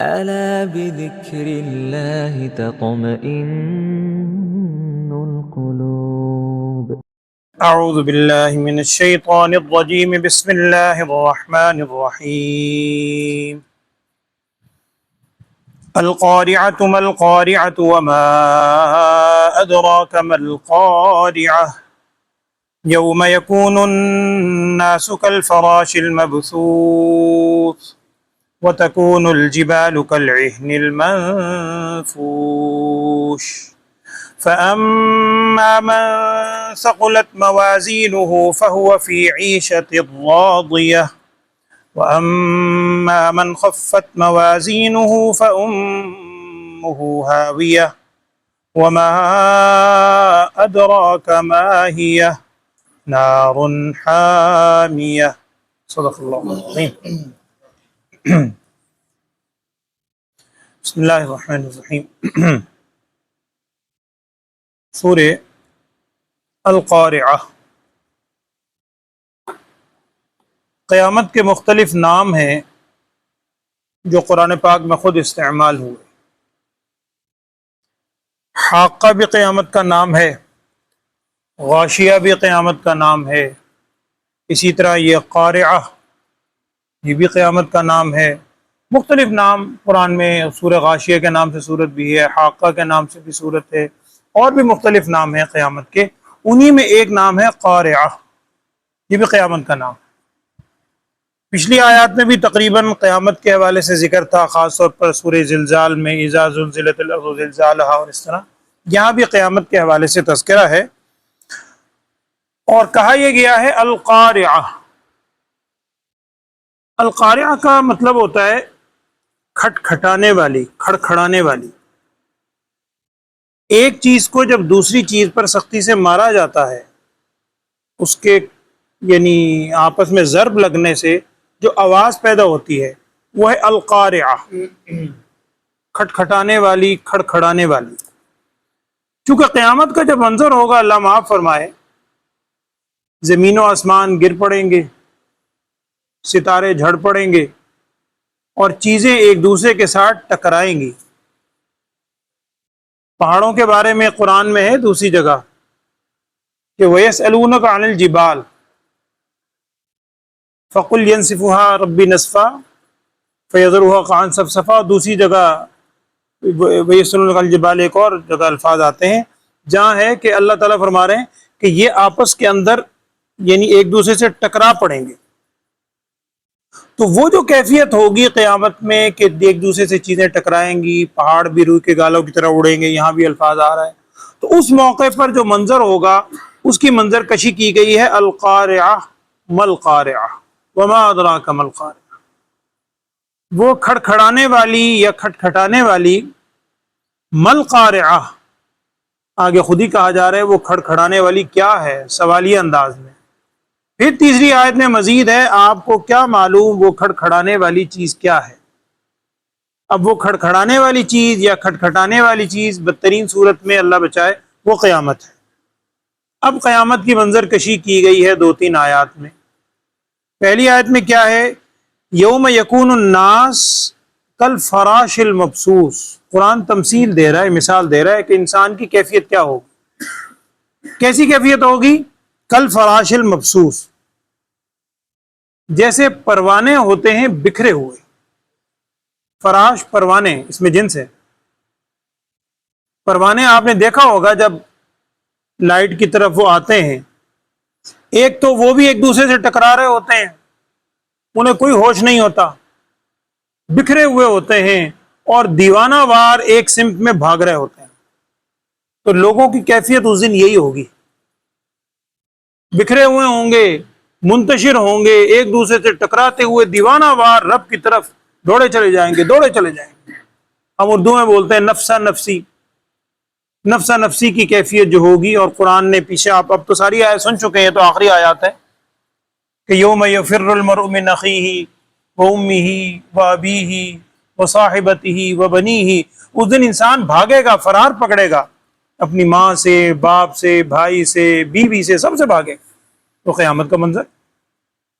ألا بذكر الله تطمئن القلوب. أعوذ بالله من الشيطان الرجيم. بسم الله الرحمن الرحيم. القارعة ما القارعة وما أدراك ما القارعة يوم يكون الناس كالفراش المبثوث وتكون الجبال كالعهن المنفوش فأما من ثقلت موازينه فهو في عيشة راضية وأما من خفت موازينه فأمه هاوية وما أدراك ما هي نار حامية. صدق الله العظيم. بسم اللہ الرحمن الرحیم. سورہ القارعہ. قیامت کے مختلف نام ہیں جو قرآن پاک میں خود استعمال ہوئے. حاقہ بھی قیامت کا نام ہے، غاشیہ بھی قیامت کا نام ہے، اسی طرح یہ قارعہ یہ بھی قیامت کا نام ہے. مختلف نام قرآن میں، سورہ غاشیہ کے نام سے سورت بھی ہے، حاقہ کے نام سے بھی سورت ہے، اور بھی مختلف نام ہیں قیامت کے. انہی میں ایک نام ہے قارعہ، یہ بھی قیامت کا نام. پچھلی آیات میں بھی تقریباً قیامت کے حوالے سے ذکر تھا، خاص طور پر سورہ زلزال میں اذا زلزلت الارض زلزالھا، اور اس طرح یہاں بھی قیامت کے حوالے سے تذکرہ ہے. اور کہا یہ گیا ہے القارعہ. القارعہ کا مطلب ہوتا ہے کھٹکھٹانے والی، کھڑکھڑانے والی. ایک چیز کو جب دوسری چیز پر سختی سے مارا جاتا ہے، اس کے یعنی آپس میں ضرب لگنے سے جو آواز پیدا ہوتی ہے وہ ہے القارعہ، کھٹکھٹانے والی، کھڑکھڑانے والی. چونکہ قیامت کا جب منظر ہوگا، اللہ معاف فرمائے، زمین و آسمان گر پڑیں گے، ستارے جھڑ پڑیں گے، اور چیزیں ایک دوسرے کے ساتھ ٹکرائیں گی. پہاڑوں کے بارے میں قرآن میں ہے دوسری جگہ کہ وَيَسْأَلُونَكَ عَنِ الْجِبَالِ فَقُلْ يَنْسِفُهَا رَبِّي نَسْفًا فَيَذَرُهَا قَاعًا صَفْصَفًا. دوسری جگہ وَيَسْأَلُونَكَ عَنِ الْجِبَالِ ایک اور جگہ الفاظ آتے ہیں جہاں ہے کہ اللہ تعالیٰ فرما رہے ہیں کہ یہ آپس کے اندر یعنی ایک دوسرے سے ٹکرا پڑیں گے. تو وہ جو کیفیت ہوگی قیامت میں کہ ایک دوسرے سے چیزیں ٹکرائیں گی، پہاڑ بھی روئی کے گالوں کی طرح اڑیں گے، یہاں بھی الفاظ آ رہا ہے. تو اس موقع پر جو منظر ہوگا اس کی منظر کشی کی گئی ہے القارعہ ما القارعہ وما ادراک ما القارعہ. وہ کھڑکھڑانے والی یا کھٹکھٹانے والی ما القارعہ، آگے خود ہی کہا جا رہا ہے وہ کھڑکھڑانے والی کیا ہے، سوالیہ انداز میں. پھر تیسری آیت میں مزید ہے آپ کو کیا معلوم وہ کھڑکھڑانے والی چیز کیا ہے. اب وہ کھڑکھڑانے والی چیز یا کھٹکھٹانے والی چیز بدترین صورت میں اللہ بچائے وہ قیامت ہے. اب قیامت کی منظر کشی کی گئی ہے دو تین آیات میں. پہلی آیت میں کیا ہے، یوم یکون الناس کالفراش المبثوث. قرآن تمثیل دے رہا ہے، مثال دے رہا ہے کہ انسان کی کیفیت کیا ہوگی. کیسی کیفیت ہوگی؟ کالفراش المبثوث، جیسے پروانے ہوتے ہیں بکھرے ہوئے. فراش پروانے، اس میں جنس ہے. پروانے آپ نے دیکھا ہوگا جب لائٹ کی طرف وہ آتے ہیں، ایک تو وہ بھی ایک دوسرے سے ٹکرا رہے ہوتے ہیں، انہیں کوئی ہوش نہیں ہوتا، بکھرے ہوئے ہوتے ہیں اور دیوانہ وار ایک سمت میں بھاگ رہے ہوتے ہیں. تو لوگوں کی کیفیت اس دن یہی ہوگی، بکھرے ہوئے ہوں گے، منتشر ہوں گے، ایک دوسرے سے ٹکراتے ہوئے دیوانہ وار رب کی طرف دوڑے چلے جائیں گے، دوڑے چلے جائیں گے. ہم اردو میں بولتے ہیں نفسا نفسی، نفسا نفسی کی کیفیت جو ہوگی. اور قرآن نے پیچھے آپ اب تو ساری آیت سن چکے ہیں، تو آخری آیات ہے کہ یوم یفر المرء من اخیہ وامہ وابیہ وصاحبتہ وبنیہ. اس دن انسان بھاگے گا، فرار پکڑے گا اپنی ماں سے، باپ سے، بھائی سے، بیوی سے، سب سے بھاگے. تو قیامت کا منظر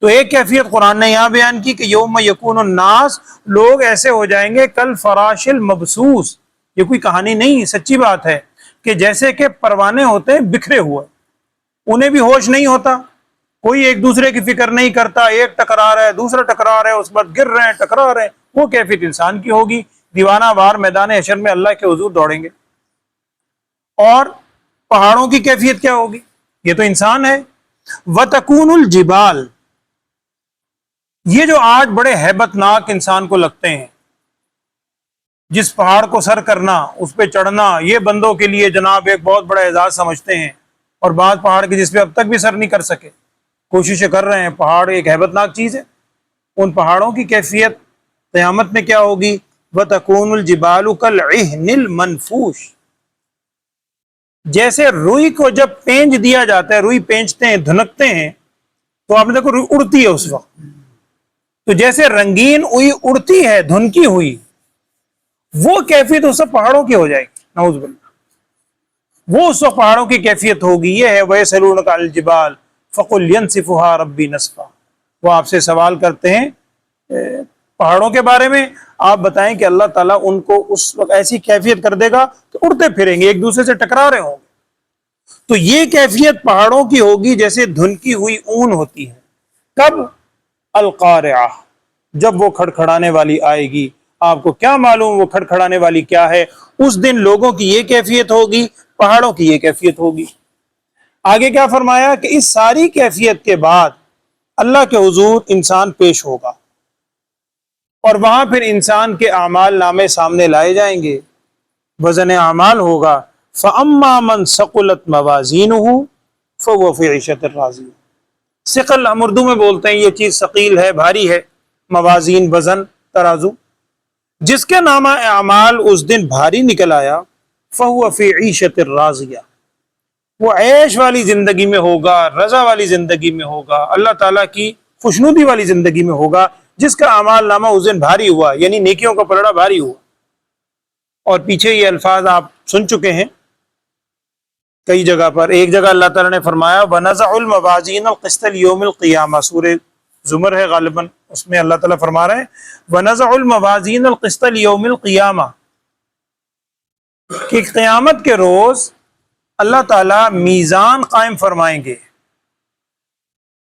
تو ایک کیفیت قرآن نے یہاں بیان کی کہ یوم یکون الناس، لوگ ایسے ہو جائیں گے کل فراش المبثوث، یہ کوئی کہانی نہیں، سچی بات ہے، کہ جیسے کہ پروانے ہوتے ہیں بکھرے ہوئے، انہیں بھی ہوش نہیں ہوتا، کوئی ایک دوسرے کی فکر نہیں کرتا، ایک ٹکرا رہا ہے دوسرا ٹکرا رہا ہے، اس پر گر رہے ہیں ٹکرا رہے ہیں، وہ کیفیت انسان کی ہوگی، دیوانہ وار میدان حشر میں اللہ کے حضور دوڑیں گے۔ اور پہاڑوں کی کیفیت کیا ہوگی؟ یہ تو انسان ہے۔ وَتَكُونُ الْجِبَالِ، یہ جو آج بڑے ہیبت ناک انسان کو لگتے ہیں، جس پہاڑ کو سر کرنا، اس پہ چڑھنا، یہ بندوں کے لیے جناب ایک بہت بڑا اعزاز سمجھتے ہیں، اور بعض پہاڑ کے جس پہ اب تک بھی سر نہیں کر سکے، کوششیں کر رہے ہیں، پہاڑ ایک ہیبت ناک چیز ہے۔ ان پہاڑوں کی کیفیت قیامت میں کیا ہوگی؟ وَتَكُونُ الْجِبَالُ كَالْعِهْنِ الْمَنْفُوشِ، جیسے روئی کو جب پینچ دیا جاتا ہے، روئی پینچتے ہیں دھنکتے ہیں تو آپ نے دیکھو روئی اڑتی ہے اس وقت، تو جیسے رنگین ہوئی اڑتی ہے دھنکی ہوئی، وہ کیفیت اس وقت پہاڑوں کی ہو جائے گی، نعوذ باللہ، وہ اس وقت پہاڑوں کی کیفیت ہوگی۔ یہ ہے وَيَسْأَلُونَكَ عَنِ الْجِبَالِ فَقُلْ يَنْسِفُهَا رَبِّي نَسْفًا، وہ آپ سے سوال کرتے ہیں پہاڑوں کے بارے میں، آپ بتائیں کہ اللہ تعالیٰ ان کو اس وقت ایسی کیفیت کر دے گا کہ اڑتے پھریں گے، ایک دوسرے سے ٹکرا رہے ہوں گے۔ تو یہ کیفیت پہاڑوں کی ہوگی جیسے دھنکی ہوئی اون ہوتی ہے۔ کب؟ القارعہ، جب وہ کھڑکھڑانے والی آئے گی۔ آپ کو کیا معلوم وہ کھڑکھڑانے والی کیا ہے؟ اس دن لوگوں کی یہ کیفیت ہوگی، پہاڑوں کی یہ کیفیت ہوگی۔ آگے کیا فرمایا کہ اس ساری کیفیت کے بعد اللہ کے حضور انسان پیش ہوگا، اور وہاں پھر انسان کے اعمال نامے سامنے لائے جائیں گے، وزن اعمال ہوگا۔ فَأَمَّا مَنْ ثَقُلَتْ مَوَازِينُهُ فَهُوَ فِي عِيشَةٍ رَاضِيَةٍ، ثقل ہم اردو میں بولتے ہیں، یہ چیز ثقیل ہے، بھاری ہے، موازین وزن ترازو، جس کے نامہ اعمال اس دن بھاری نکل آیا، فَهُوَ فِي عِيشَةٍ رَاضِيَةٍ، وہ عیش والی زندگی میں ہوگا، رضا والی زندگی میں ہوگا، اللہ تعالیٰ کی خوشنودی والی زندگی میں ہوگا، جس کا اعمال نامہ اس دن بھاری ہوا، یعنی نیکیوں کا پلڑا بھاری ہوا۔ اور پیچھے یہ الفاظ آپ سن چکے ہیں کئی جگہ پر۔ ایک جگہ اللہ تعالیٰ نے فرمایا وَنَزَعُ الْمَوَازِينَ الْقِسْطَ لِيَوْمِ الْقِيَامَةِ، سورہ زمر ہے غالباً، اس میں اللہ تعالیٰ فرما رہے ہیں وَنَزَعُ الْمَوَازِينَ الْقِسْطَ لِيَوْمِ الْقِيَامَةِ، کہ قیامت کے روز اللہ تعالیٰ میزان قائم فرمائیں گے۔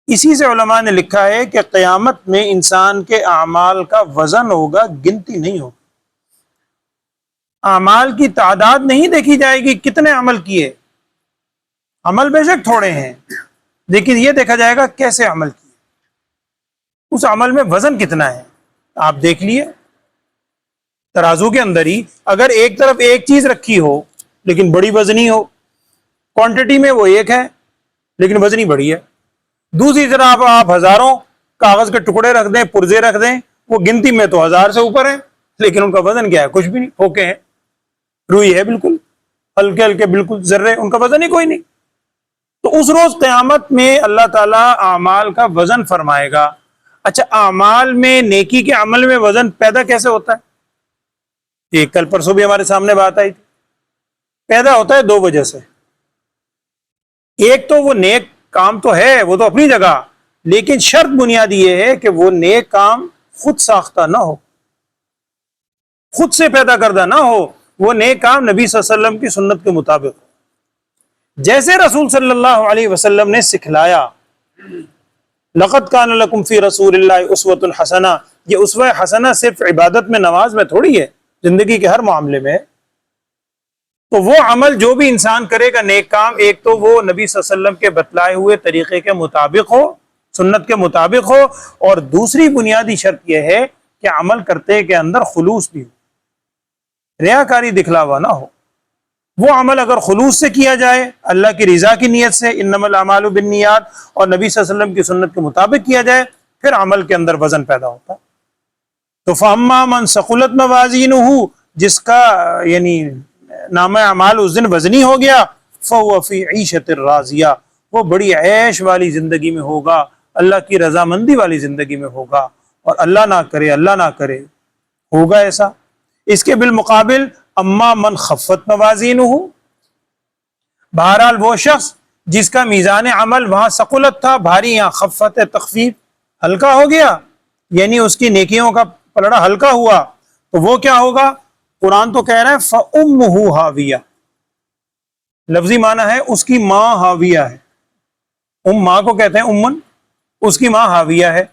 اسی سے علماء نے لکھا ہے کہ قیامت میں انسان کے اعمال کا وزن ہوگا، گنتی نہیں ہوگی، اعمال کی تعداد نہیں دیکھی جائے گی کتنے عمل کیے، عمل بے شک تھوڑے ہیں، لیکن یہ دیکھا جائے گا کیسے عمل کیے، اس عمل میں وزن کتنا ہے۔ آپ دیکھ لیے ترازو کے اندر ہی اگر ایک طرف ایک چیز رکھی ہو لیکن بڑی وزنی ہو، کوانٹٹی میں وہ ایک ہے لیکن وزنی بڑی ہے، دوسری طرف آپ ہزاروں کاغذ کے ٹکڑے رکھ دیں، پرزے رکھ دیں، وہ گنتی میں تو 1000 سے اوپر ہیں لیکن ان کا وزن کیا ہے؟ کچھ بھی نہیں، پھوکے ہیں، روئی ہے بالکل، ہلکے ہلکے بالکل ذرے، ان کا وزن ہی کوئی نہیں۔ تو اس روز قیامت میں اللہ تعالیٰ اعمال کا وزن فرمائے گا۔ اچھا، اعمال میں، نیکی کے عمل میں وزن پیدا کیسے ہوتا ہے؟ یہ کل پرسوں بھی ہمارے سامنے بات آئی تھی، پیدا ہوتا ہے 2 وجہ سے۔ ایک تو وہ نیک کام تو ہے، وہ تو اپنی جگہ، لیکن شرط بنیادی یہ ہے کہ وہ نیک کام خود ساختہ نہ ہو، خود سے پیدا کردہ نہ ہو، وہ نیک کام نبی صلی اللہ علیہ وسلم کی سنت کے مطابق ہو، جیسے رسول صلی اللہ علیہ وسلم نے سکھلایا۔ لَقَدْ كَانَ لَكُمْ فِي رَسُولِ اللَّهِ أُسْوَةٌ حَسَنَةٌ، یہ اسوہ حسنہ صرف عبادت میں، نماز میں تھوڑی ہے، زندگی کے ہر معاملے میں۔ تو وہ عمل جو بھی انسان کرے گا نیک کام، ایک تو وہ نبی صلی اللہ علیہ وسلم کے بتلائے ہوئے طریقے کے مطابق ہو، سنت کے مطابق ہو، اور دوسری بنیادی شرط یہ ہے کہ عمل کرتے کے اندر خلوص بھی ہو، ریاکاری دکھلاوا نہ ہو۔ وہ عمل اگر خلوص سے کیا جائے، اللہ کی رضا کی نیت سے، انما الاعمال بالنیات، اور نبی صلی اللہ علیہ وسلم کی سنت کے مطابق کیا جائے، پھر عمل کے اندر وزن پیدا ہوتا ہے۔ تو فَأَمَّا مَنْ ثَقُلَتْ مَوَازِينُهُ، جس کا یعنی نامہ اعمال اس دن وزنی ہو گیا، فَهُوَ فِي عِيشَةٍ رَاضِيَةٍ، وہ بڑی عیش والی زندگی میں ہوگا، اللہ کی رضامندی والی زندگی میں ہوگا۔ اور اللہ نہ کرے، اللہ نہ کرے ہوگا ایسا۔ اس کے بالمقابل اما من خفت موازینہ، بہرحال وہ شخص جس کا میزان عمل وہاں ثقلت تھا، بھاری، یہاں خفت ہے، تخفیف، ہلکا ہو گیا یعنی اس کی نیکیوں کا پلڑا ہلکا ہوا تو وہ کیا ہوگا؟ قرآن تو کہہ رہا ہے فَأُمُّهُ ہاویہ، لفظی معنی ہے اس کی ماں ہاویہ ہے۔ ماں کو کہتے ہیں امن، اس کی ماں ہاویہ ہے۔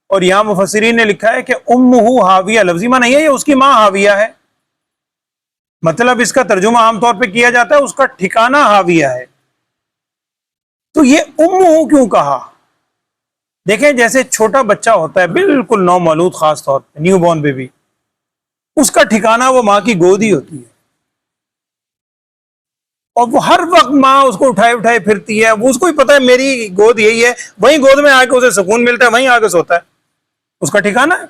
اور یہاں مفسرین نے لکھا ہے کہ امہ ہاویہ، لفظی معنی یہ ہے اس کی ماں ہاویہ ہے، مطلب اس کا ترجمہ عام طور پہ کیا جاتا ہے اس کا ٹھکانہ ہاویہ ہے۔ تو یہ امہ کیوں کہا؟ دیکھیں جیسے چھوٹا بچہ ہوتا ہے بالکل نو مولود، خاص طور پہ نیو بورن بیبی، اس کا ٹھکانہ وہ ماں کی گود ہی ہوتی ہے، اور وہ ہر وقت ماں اس کو اٹھائے اٹھائے پھرتی ہے، وہ اس کو بھی پتا ہے میری گود یہی ہے، وہیں گود میں آ کے اسے سکون ملتا ہے، وہیں آ کے سوتا ہے، اس کا ٹھکانہ ہے۔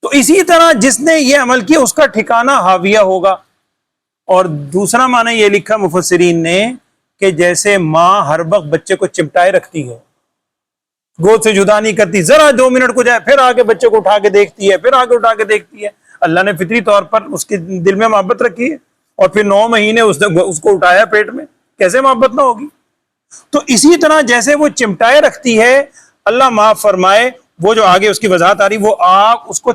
تو اسی طرح جس نے یہ عمل کیا اس کا ٹھکانہ ہاویہ ہوگا۔ اور دوسرا معنی یہ لکھا مفسرین نے کہ جیسے ماں ہر وقت بچے کو چمٹائے رکھتی ہو، گود سے جدا نہیں کرتی، ذرا 2 منٹ کو جائے پھر آگے بچے کو اٹھا کے دیکھتی ہے، پھر آگے اٹھا کے دیکھتی ہے۔ اللہ نے فطری طور پر اس کے دل میں محبت رکھی ہے، اور پھر 9 مہینے اس نے اس کو اٹھایا پیٹ میں، کیسے محبت نہ ہوگی؟ تو اسی طرح جیسے وہ چمٹائے رکھتی ہے، اللہ معاف فرمائے، وہ جو آگے اس کی وضاحت آ رہی، وہ آگ اس کو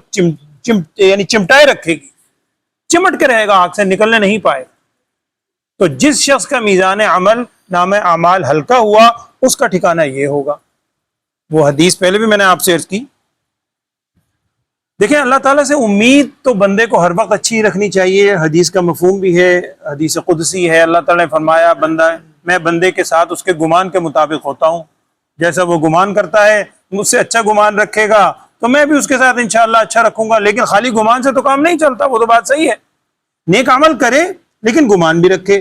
یعنی چمٹائے رکھے گی، چمٹ کے رہے گا، آگ سے نکلنے نہیں پائے۔ تو جس شخص کا میزان عمل نام اعمال ہلکا ہوا اس کا ٹھکانہ یہ ہوگا۔ وہ حدیث پہلے بھی میں نے آپ سے عرض کی۔ دیکھیں اللہ تعالیٰ سے امید تو بندے کو ہر وقت اچھی رکھنی چاہیے، حدیث کا مفہوم بھی ہے، حدیث قدسی ہے، اللہ تعالیٰ نے فرمایا بندہ میں بندے کے ساتھ اس کے گمان کے مطابق ہوتا ہوں، جیسا وہ گمان کرتا ہے مجھ سے اچھا گمان رکھے گا تو میں بھی اس کے ساتھ انشاءاللہ اچھا رکھوں گا۔ لیکن خالی گمان سے تو کام نہیں چلتا، وہ تو بات صحیح ہے، نیک عمل کرے لیکن گمان بھی رکھے۔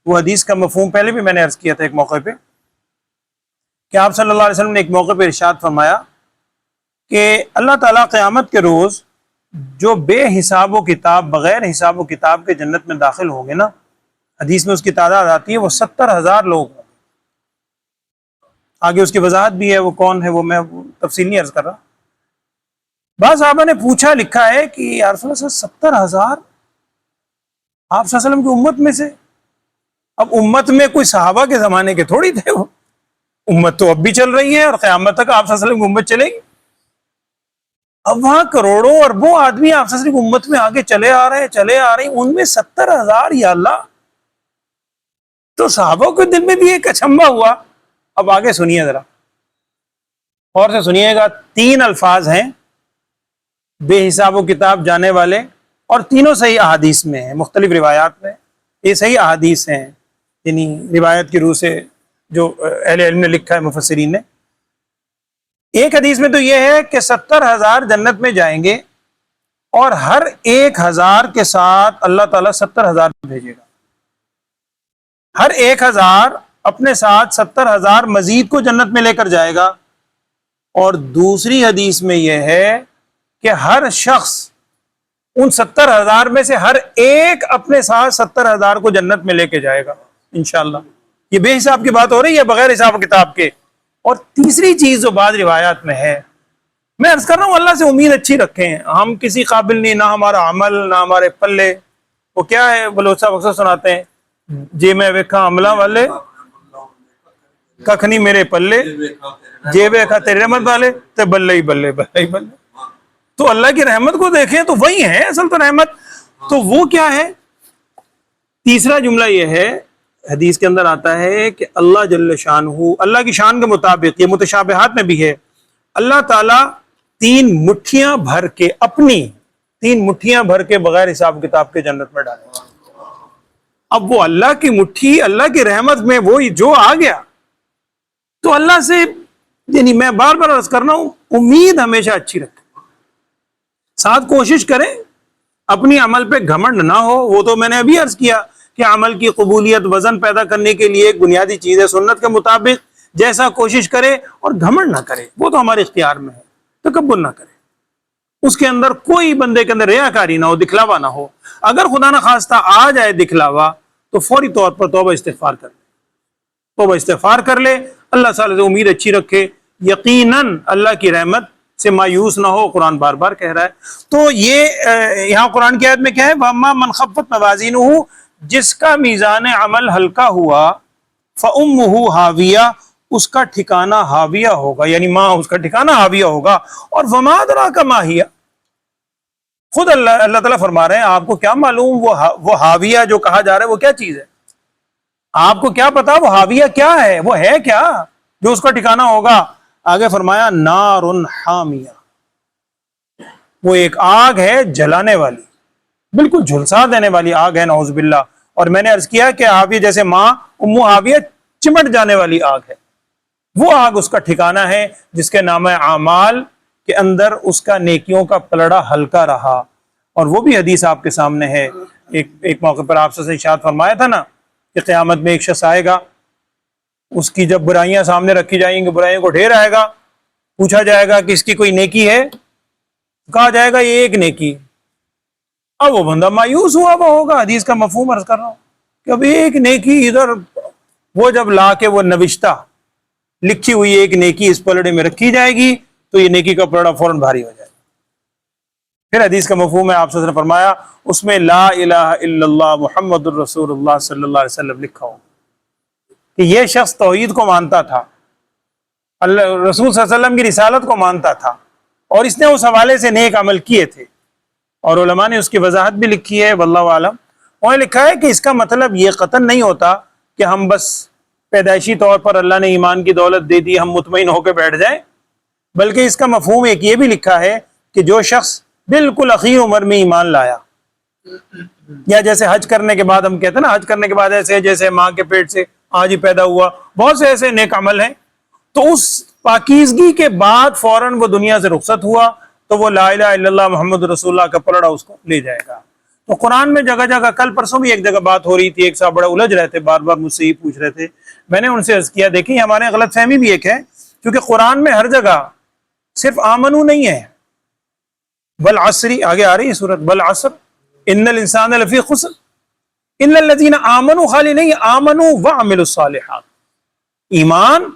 وہ حدیث کا مفہوم پہلے بھی میں نے عرض کیا تھا ایک موقع پہ، کہ آپ صلی اللہ علیہ وسلم نے ایک موقع پہ ارشاد فرمایا کہ اللہ تعالیٰ قیامت کے روز جو بے حساب و کتاب، بغیر حساب و کتاب کے جنت میں داخل ہوں گے نا، حدیث میں اس کی تعداد آتی ہے وہ 70,000 لوگ ہوں۔ آگے اس کی وضاحت بھی ہے وہ کون ہے، وہ میں تفصیل نہیں عرض کر رہا۔ بعض صحابہ نے پوچھا، لکھا ہے کہ یا رسول اللہ 70,000 آپ صلی اللہ علیہ وسلم کی امت میں سے؟ اب امت میں کوئی صحابہ کے زمانے کے تھوڑی تھے، وہ امت تو اب بھی چل رہی ہے اور قیامت تک آپ صلی اللہ علیہ وسلم کی امت چلے گی۔ اب وہاں کروڑوں اربوں آدمی آپ صلی اللہ علیہ وسلم کی امت میں آگے چلے آ رہے ہیں، ان میں 70,000، یا اللہ! تو صحابہ کے دل میں بھی ایک اچنبھا ہوا۔ اب آگے سنیے ذرا اور سے سنیے گا، 3 الفاظ ہیں بے حساب و کتاب جانے والے، اور تینوں صحیح احادیث میں ہیں، مختلف روایات میں یہ صحیح احادیث ہیں، یعنی روایت کی روح سے جو اہل علم نے لکھا ہے مفسرین نے۔ ایک حدیث میں تو یہ ہے کہ 70,000 جنت میں جائیں گے، اور ہر 1,000 کے ساتھ اللہ تعالیٰ 70,000 بھیجے گا، ہر 1,000 اپنے ساتھ 70,000 مزید کو جنت میں لے کر جائے گا۔ اور دوسری حدیث میں یہ ہے کہ ہر شخص ان 70,000 میں سے ہر ایک اپنے ساتھ 70,000 کو جنت میں لے کے جائے گا انشاءاللہ۔ یہ بے حساب کی بات ہو رہی ہے، بغیر حساب و کتاب کے۔ اور تیسری چیز جو بعض روایات میں ہے، میں عرض کر رہا ہوں اللہ سے امید اچھی رکھیں، ہم کسی قابل نہیں، نہ ہمارا عمل نہ ہمارے پلے۔ وہ کیا ہے بلوچ صاحب اکثر سناتے ہیں، جے میں ویکھا عملہ والے ککھ نہیں میرے پلے، جے ویکھا تیرے رحمت والے تے بلے ہی بلے بلے ہی بلے۔ تو اللہ کی رحمت کو دیکھیں تو وہی ہے اصل تو رحمت۔ تو وہ کیا ہے؟ تیسرا جملہ یہ ہے، حدیث کے اندر آتا ہے کہ اللہ جل شانہ، اللہ کی شان کے مطابق، یہ متشابہات میں بھی ہے، اللہ تعالیٰ 3 مٹھیاں بھر کے، اپنی 3 مٹھیاں بھر کے بغیر حساب کتاب کے جنت میں ڈالیں گا۔ اب وہ اللہ کی مٹھی، اللہ کی رحمت میں وہ جو آ گیا، تو اللہ سے یعنی میں بار بار عرض کرنا ہوں، امید ہمیشہ اچھی رکھیں، ساتھ کوشش کریں، اپنی عمل پہ گھمنڈ نہ ہو۔ وہ تو میں نے ابھی عرض کیا کہ عمل کی قبولیت وزن پیدا کرنے کے لیے ایک بنیادی چیز ہے، سنت کے مطابق جیسا کوشش کرے اور گھمنڈ نہ کرے، وہ تو ہمارے اختیار میں ہے، تکبر نہ کرے، اس کے اندر کوئی بندے کے اندر ریاکاری نہ ہو، دکھلاوا نہ ہو۔ اگر خدا نخواستہ آ جائے دکھلاوا تو فوری طور پر توبہ استغفار کر لے، توبہ استغفار کر لے، اللہ تعالیٰ سے امید اچھی رکھے، یقیناً اللہ کی رحمت سے مایوس نہ ہو، قرآن بار بار کہہ رہا ہے۔ تو یہ یہاں قرآن کی آیت میں کیا ہے، وَأَمَّا مَنْ خَفَّتْ مَوَازِينُهُ، جس کا میزان عمل ہلکا ہوا، فَأُمُّهُ هَاوِيَةٌ، اس کا ٹھکانہ ہاویہ ہوگا، یعنی ماں اس کا ٹھکانہ ہاویہ ہوگا۔ اور وما ادراک ما ہی، خود اللہ تعالیٰ فرما رہے ہیں آپ کو کیا معلوم وہ ہاویہ جو کہا جا رہا ہے وہ کیا چیز ہے؟ آپ کو کیا پتا وہ ہاویہ کیا ہے، وہ ہے کیا جو اس کا ٹھکانہ ہوگا؟ آگے فرمایا نار حامیہ، وہ ایک آگ ہے جلانے والی، بالکل جھلسا دینے والی آگ ہے، نعوذ باللہ۔ اور میں نے عرض کیا کہ ہاویہ جیسے ماں امو ہاویہ چمٹ جانے والی آگ ہے، وہ آگ اس کا ٹھکانہ ہے جس کے نام اعمال کے اندر اس کا نیکیوں کا پلڑا ہلکا رہا۔ اور وہ بھی حدیث آپ کے سامنے ہے، ایک موقع پر آپ سے ارشاد فرمایا تھا نا کہ قیامت میں ایک شخص آئے گا، اس کی جب برائیاں سامنے رکھی جائیں گی، برائیوں کو ڈھیر آئے گا، پوچھا جائے گا کہ اس کی کوئی نیکی ہے، کہا جائے گا یہ ایک نیکی۔ اب وہ بندہ مایوس ہوا وہ ہوگا، حدیث کا مفہوم عرض کر رہا ہوں کہ اب ایک نیکی ادھر، وہ جب لا کے وہ نوشتہ لکھی ہوئی ایک نیکی اس پلڑے میں رکھی جائے گی تو یہ نیکی کا پلڑا فوراً بھاری ہو جائے گا۔ پھر حدیث کا مفہوم ہے، آپ نے فرمایا اس میں لا الہ الا اللہ محمد الرسول اللہ صلی اللہ علیہ وسلم لکھا ہو کہ یہ شخص توحید کو مانتا تھا، اللہ رسول صلی اللہ علیہ وسلم کی رسالت کو مانتا تھا، اور اس نے اس حوالے سے نیک عمل کیے تھے۔ اور علماء نے اس کی وضاحت بھی لکھی ہے، واللہ عالم۔ انہوں نے لکھا ہے کہ اس کا مطلب یہ قطعاً نہیں ہوتا کہ ہم بس پیدائشی طور پر اللہ نے ایمان کی دولت دے دی ہم مطمئن ہو کے بیٹھ جائیں، بلکہ اس کا مفہوم ایک یہ بھی لکھا ہے کہ جو شخص بالکل اخیر عمر میں ایمان لایا، یا جیسے حج کرنے کے بعد ہم کہتے ہیں نا، حج کرنے کے بعد ایسے جیسے ماں کے پیٹ سے آج ہی پیدا ہوا، بہت سے ایسے نیک عمل ہیں، تو اس پاکیزگی کے بعد فوراً وہ دنیا سے رخصت ہوا تو وہ لا الہ الا اللہ محمد رسول اللہ کا پلڑا اس کو لے جائے گا۔ تو قرآن میں جگہ جگہ، کل پرسوں بھی ایک جگہ بات ہو رہی تھی، ایک صاحب بڑا الجھ رہے تھے، بار بار مجھ سے ہی پوچھ رہے تھے، میں نے ان سے عرض کیا دیکھیں ہمارے غلط فہمی بھی ایک ہے، کیونکہ قرآن میں ہر جگہ صرف آمنو نہیں ہے، بالعصر آگے آ رہی ہے سورت، بالعصر ان الانسان لفی خسر، ان الذین آمنوا خالی نہیں، آمنوا وعملوا الصالحات، ایمان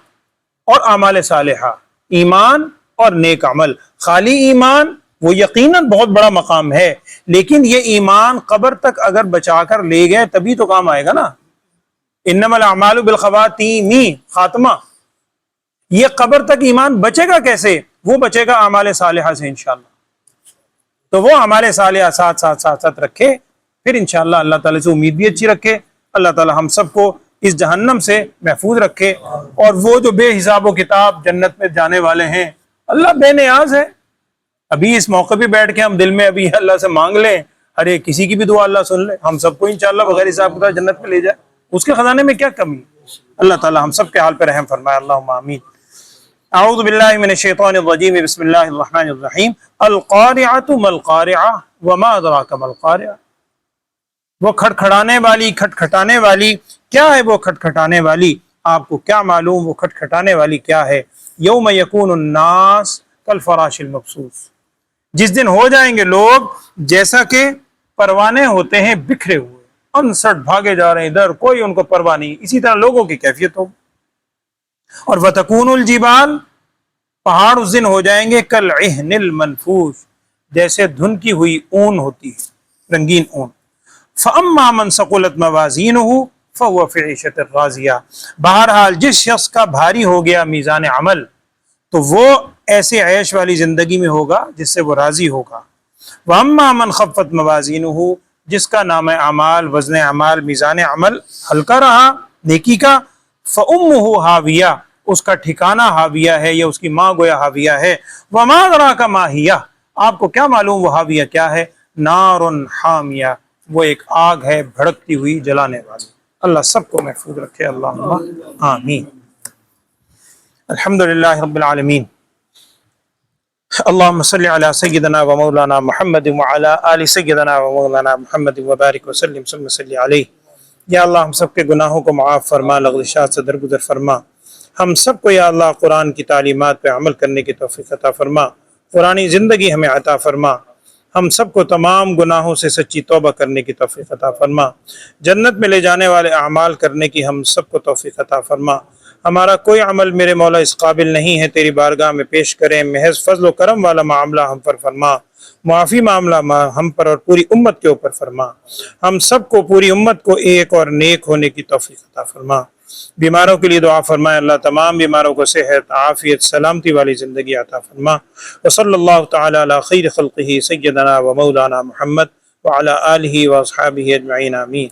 اور اعمال صالحہ، ایمان اور نیک عمل۔ خالی ایمان وہ یقیناً بہت بڑا مقام ہے، لیکن یہ ایمان قبر تک اگر بچا کر لے گئے تبھی تو کام آئے گا نا۔ انما الاعمال بالخواتیم، خاتمہ، یہ قبر تک ایمان بچے گا کیسے؟ وہ بچے گا اعمال صالحہ سے انشاءاللہ۔ تو وہ اعمال صالحہ ساتھ رکھے، پھر انشاءاللہ اللہ تعالیٰ سے امید بھی اچھی رکھے، اللہ تعالیٰ ہم سب کو اس جہنم سے محفوظ رکھے، اور وہ جو بے حساب و کتاب جنت میں جانے والے ہیں، اللہ بے نیاز ہے۔ ابھی اس موقع پہ بیٹھ کے ہم دل میں ابھی اللہ سے مانگ لیں، ارے کسی کی بھی دعا اللہ سن لے، ہم سب کو انشاءاللہ بغیر حساب کتاب جنت میں لے جائے، اس کے خزانے میں کیا کمی؟ اللہ تعالیٰ ہم سب کے حال پہ رحم فرمائے، اللہم آمین۔ اعوذ باللہ من الشیطان الرجیم، بسم اللہ الرحمن الرحیم۔ القارعۃ ما القارعۃ وما ادراک ما القارعۃ، وہ کھٹکھٹانے والی، کھٹکھٹانے والی کیا ہے؟ وہ کھٹکھٹانے والی آپ کو کیا معلوم وہ کھٹکھٹانے والی کیا ہے؟ یوم یکون الناس کالفراش المبثوث، جس دن ہو جائیں گے لوگ جیسا کہ پروانے ہوتے ہیں بکھرے ہوئے، انسٹ بھاگے جا رہے ہیں ادھر، کوئی ان کو پرواہ نہیں، اسی طرح لوگوں کی کیفیت ہوگی۔ اور وتکون الجبال، پہاڑ اس دن ہو جائیں گے کالعہن المنفوش، جیسے دھن کی ہوئی اون ہوتی ہے، رنگین اون۔ فاما من ثقلت موازینہ فهو فی عیشۃ راضیہ، بہرحال جس شخص کا بھاری ہو گیا میزان عمل تو وہ ایسے عیش والی زندگی میں ہوگا جس سے وہ راضی ہوگا۔ واما من خفت موازینہ، جس کا نام اعمال، وزن اعمال، میزان عمل ہلکا رہا نیکی کا، فامہ ہاویہ، اس کا ٹھکانہ ہاویہ ہے، یا اس کی ماں گویا ہاویہ ہے۔ وما ادراک ما ہی، آپ کو کیا معلوم وہ ہاویہ کیا ہے؟ نار حامیہ، وہ ایک آگ ہے بھڑکتی ہوئی، جلانے والی۔ اللہ سب کو محفوظ رکھے، اللہم آمین۔ الحمدللہ رب العالمین، اللہم صلی علی سیدنا و مولانا محمد وعلی آل سیدنا و مولانا محمد وبارک وسلم ثم صلی علیہ۔ یا اللہ ہم سب کے گناہوں کو معاف فرما، لغزشات سے درگزر فرما، ہم سب کو یا اللہ قرآن کی تعلیمات پہ عمل کرنے کی توفیق عطا فرما، قرآنی زندگی ہمیں عطا فرما، ہم سب کو تمام گناہوں سے سچی توبہ کرنے کی توفیق عطا فرما، جنت میں لے جانے والے اعمال کرنے کی ہم سب کو توفیق عطا فرما۔ ہمارا کوئی عمل میرے مولا اس قابل نہیں ہے تیری بارگاہ میں پیش کریں، محض فضل و کرم والا معاملہ ہم پر فرما، معافی معاملہ ہم پر اور پوری امت کے اوپر فرما، ہم سب کو، پوری امت کو ایک اور نیک ہونے کی توفیق عطا فرما۔ بیماروں کے لیے دعا فرمائے، اللہ تمام بیماروں کو صحت، عافیت، سلامتی والی زندگی عطا فرما۔ وصلی اللہ تعالی علی خیر خلقہ سیدنا و مولانا محمد وعلی آلہ و اصحابہ اجمعین، آمین۔